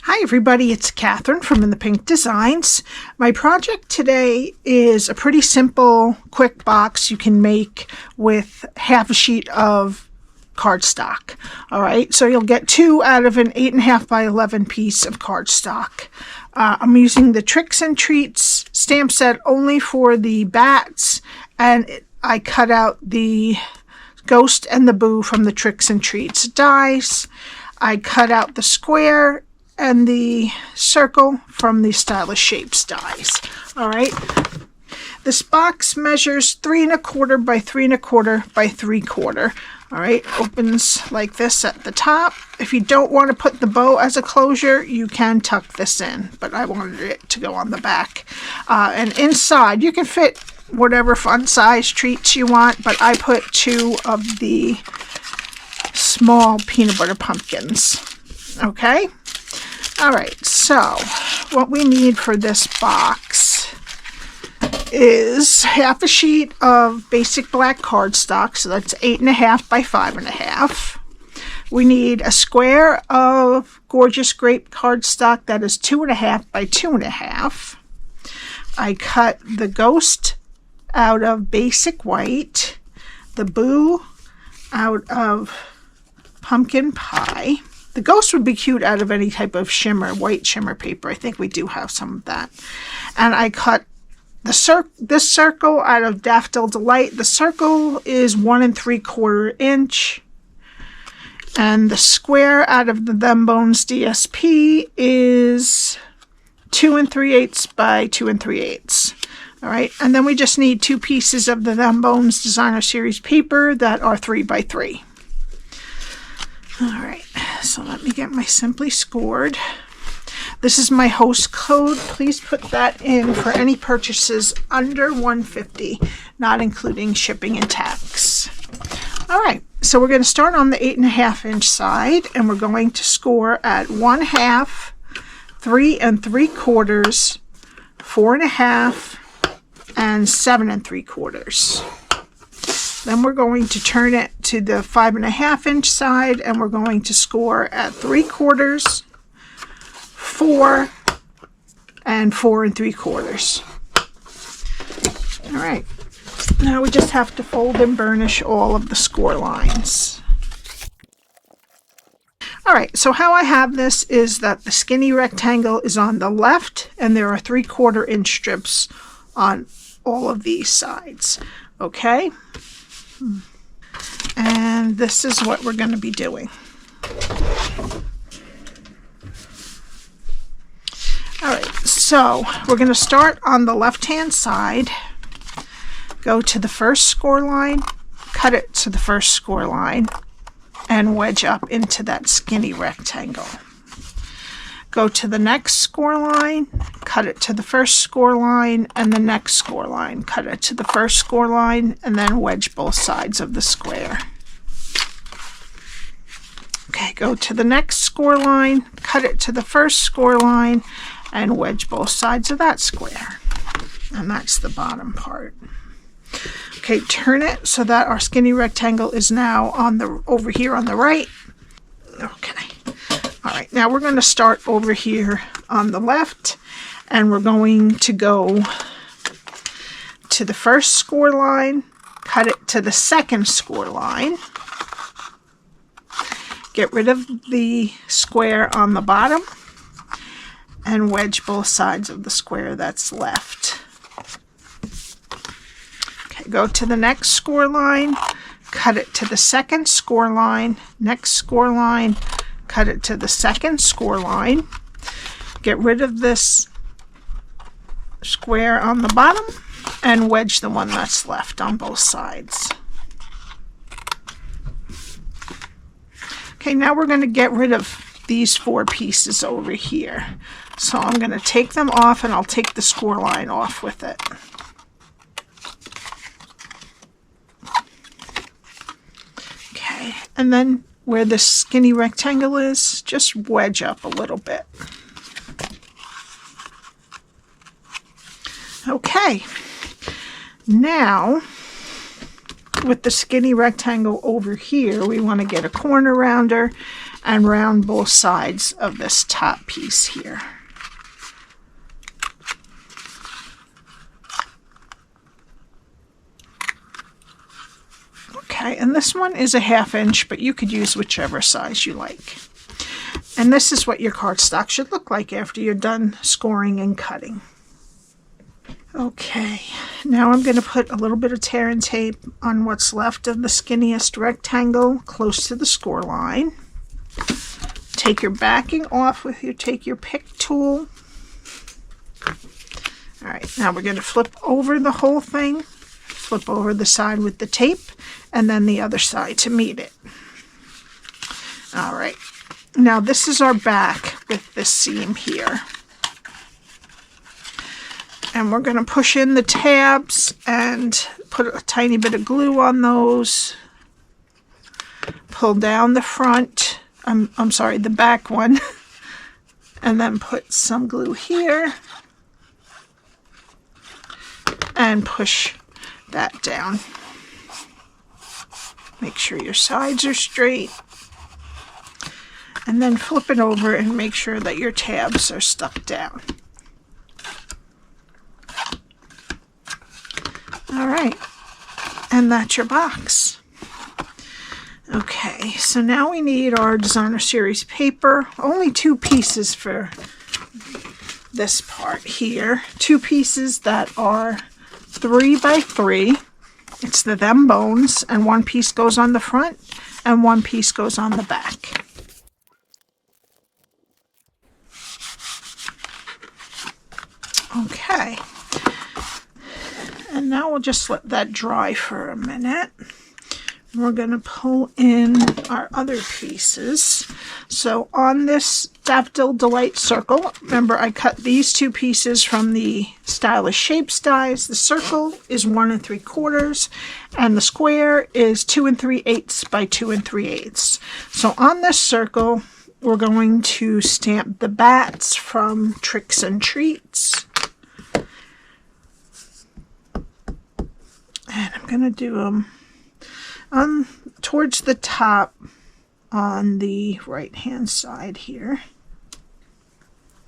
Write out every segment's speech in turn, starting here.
Hi everybody, it's Cathryn from In the Pink Designs. My project today is a pretty simple, quick box you can make with half a sheet of cardstock. Alright, so you'll get 2 out of an 8.5 by 11 piece of cardstock. I'm using the Tricks and Treats stamp set only for the bats, and I cut out the Ghost and the Boo from the Tricks and Treats dies. I cut out the square and the circle from the Stylish Shapes dies. Alright, this box measures 3 1/4 by 3 1/4 by 3/4. Alright, opens like this at the top. If you don't want to put the bow as a closure, you can tuck this in, but I wanted it to go on the back. And inside, you can fit whatever fun size treats you want, but I put 2 of the small peanut butter pumpkins. Okay? Alright, so what we need for this box is half a sheet of basic black cardstock, so that's 8.5 by 5.5. We need a square of gorgeous grape cardstock that is 2.5 by 2.5. I cut the Ghost out of basic white, the Boo out of pumpkin pie. The Ghost would be cute out of any type of shimmer, white shimmer paper. I think we do have some of that. And I cut this circle out of Daffodil Delight. The circle is 1 3/4 inch. And the square out of the Them Bones DSP is 2 3/8 by 2 3/8. All right, and then we just need 2 pieces of the Them Bones Designer Series paper that are 3 by 3. All right, so let me get my Simply Scored. This is my host code. Please put that in for any purchases under $150, not including shipping and tax. All right, so we're going to start on the 8.5 inch side, and we're going to score at 1/2, 3 3/4, 4.5, and 7 3/4. Then we're going to turn it to the 5.5 inch side, and we're going to score at 3/4, 4, and 4 3/4. All right, now we just have to fold and burnish all of the score lines. All right, so how I have this is that the skinny rectangle is on the left, and there are 3/4 inch strips on all of these sides. Okay? And this is what we're going to be doing. Alright, so we're going to start on the left-hand side, go to the first score line, cut it to the first score line, and wedge up into that skinny rectangle. Go to the next score line, cut it to the first score line, and the next score line. Cut it to the first score line, and then wedge both sides of the square. Okay, go to the next score line, cut it to the first score line, and wedge both sides of that square. And that's the bottom part. Okay, turn it so that our skinny rectangle is now on the over here on the right. Okay. All right, now we're going to start over here on the left, and we're going to go to the first score line, cut it to the second score line, get rid of the square on the bottom, and wedge both sides of the square that's left. Okay, go to the next score line, cut it to the second score line, next score line, cut it to the second score line, get rid of this square on the bottom, and wedge the one that's left on both sides. Okay, now we're going to get rid of these 4 pieces over here. So I'm going to take them off, and I'll take the score line off with it. Okay, and then where the skinny rectangle is, just wedge up a little bit. Okay, now with the skinny rectangle over here, we want to get a corner rounder, and round both sides of this top piece here. Okay, and this one is a 1/2 inch, but you could use whichever size you like. And this is what your cardstock should look like after you're done scoring and cutting. Okay, now I'm going to put a little bit of tear and tape on what's left of the skinniest rectangle close to the score line. Take your backing off with take your pick tool. All right, now we're going to flip over the whole thing, flip over the side with the tape, and then the other side to meet it. All right, now this is our back with this seam here. And we're going to push in the tabs and put a tiny bit of glue on those. Pull down the front, I'm sorry, the back one. And then put some glue here. And push that down. Make sure your sides are straight. And then flip it over and make sure that your tabs are stuck down. All right, and that's your box. Okay, so now we need our designer series paper. Only 2 pieces for this part here. 2 pieces that are 3 by 3. It's the them bones, and 1 piece goes on the front and 1 piece goes on the back. Okay. And now we'll just let that dry for a minute. We're going to pull in our other pieces. So on this Daffodil Delight circle, remember I cut these 2 pieces from the Stylish Shapes dies. The circle is 1 3/4 and the square is 2 3/8 by 2 3/8. So on this circle, we're going to stamp the bats from Tricks and Treats. And I'm going to do them towards the top on the right hand side here.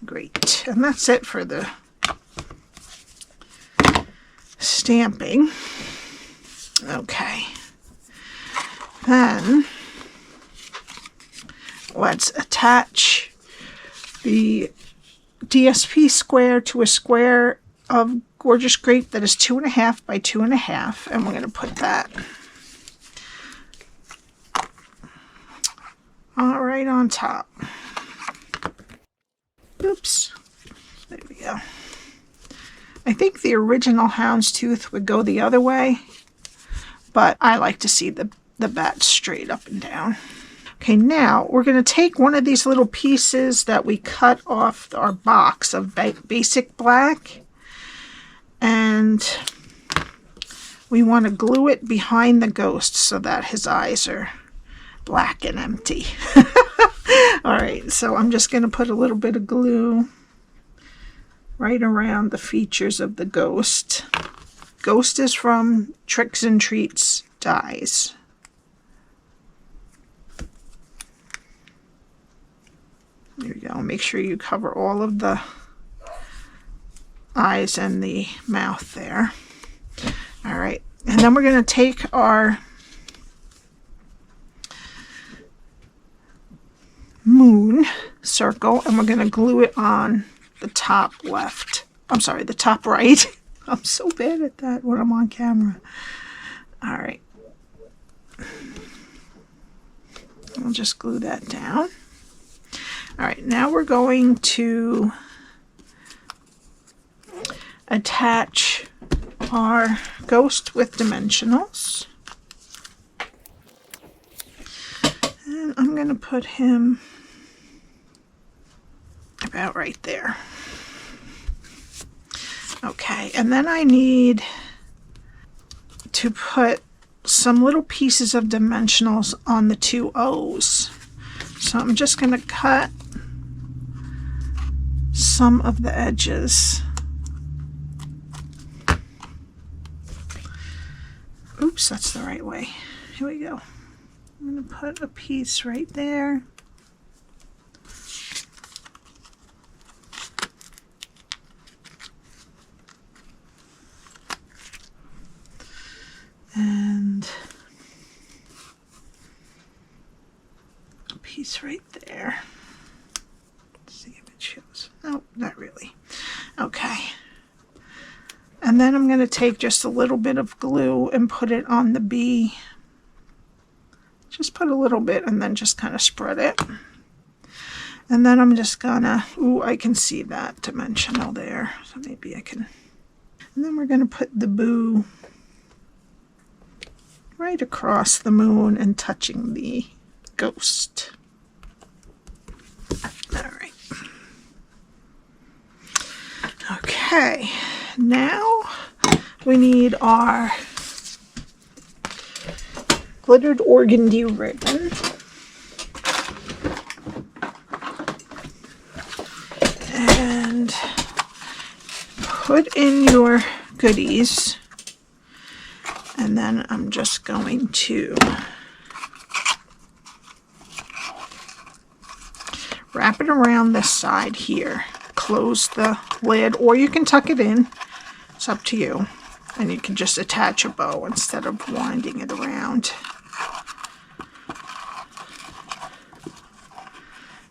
Great. And that's it for the stamping. Okay. Then let's attach the DSP square to a square of gorgeous grape that is 2.5 by 2.5, and we're going to put that all right on top. Oops, there we go. I think the original houndstooth would go the other way, but I like to see the bat straight up and down. Okay, now we're going to take one of these little pieces that we cut off our box of basic black, and we want to glue it behind the ghost so that his eyes are black and empty. Alright, so I'm just going to put a little bit of glue right around the features of the ghost. Ghost is from Tricks and Treats dies. There we go. Make sure you cover all of the eyes and the mouth there. All right, and then we're going to take our moon circle and we're going to glue it on the top left. I'm sorry, the top right. I'm so bad at that when I'm on camera. All right. I'll just glue that down. All right, now we're going to attach our ghost with dimensionals. And I'm going to put him about right there. Okay, and then I need to put some little pieces of dimensionals on the 2 O's. So I'm just going to cut some of the edges. Oops, that's the right way. Here we go. I'm going to put a piece right there. piece right there. Let's see if it shows. No, not really. Okay. And then I'm going to take just a little bit of glue and put it on the bee. Just put a little bit and then just kind of spread it. And then I'm just gonna, ooh, I can see that dimensional there. So maybe I can. And then we're gonna put the boo right across the moon and touching the ghost. All right. Okay, now we need our glittered organdy ribbon. And put in your goodies, and then I'm just going to wrap it around this side here. Close the lid, or you can tuck it in. It's up to you. And you can just attach a bow instead of winding it around.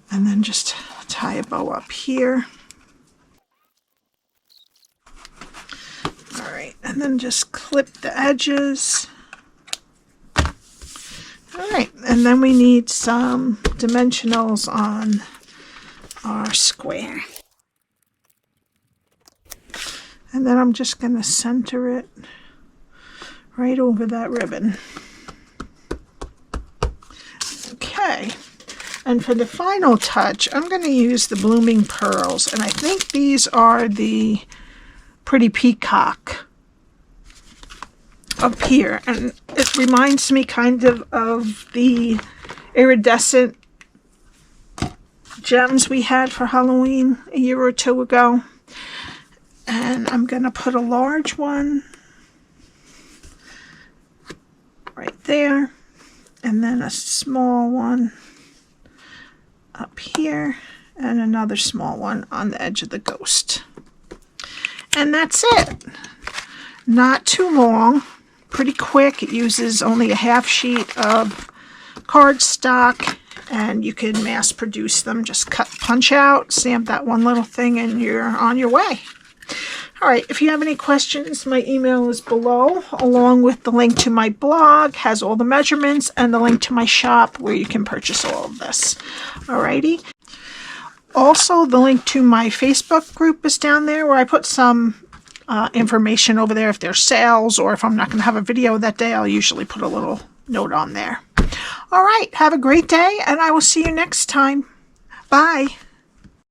And then just tie a bow up here. All right, and then just clip the edges. All right, and then we need some dimensionals on our square. And then I'm just going to center it right over that ribbon. Okay. And for the final touch, I'm going to use the blooming pearls. And I think these are the pretty peacock up here. And it reminds me kind of the iridescent gems we had for Halloween a year or two ago. And I'm going to put a large one right there. And then a small one up here, and another small one on the edge of the ghost. And that's it. Not too long, pretty quick. It uses only a half sheet of cardstock, and you can mass produce them. Just punch out, stamp that one little thing, and you're on your way. All right, if you have any questions, my email is below, along with the link to my blog, has all the measurements, and the link to my shop where you can purchase all of this. All righty. Also, the link to my Facebook group is down there, where I put some information over there if there's sales, or if I'm not going to have a video that day, I'll usually put a little note on there. All right, have a great day, and I will see you next time. Bye.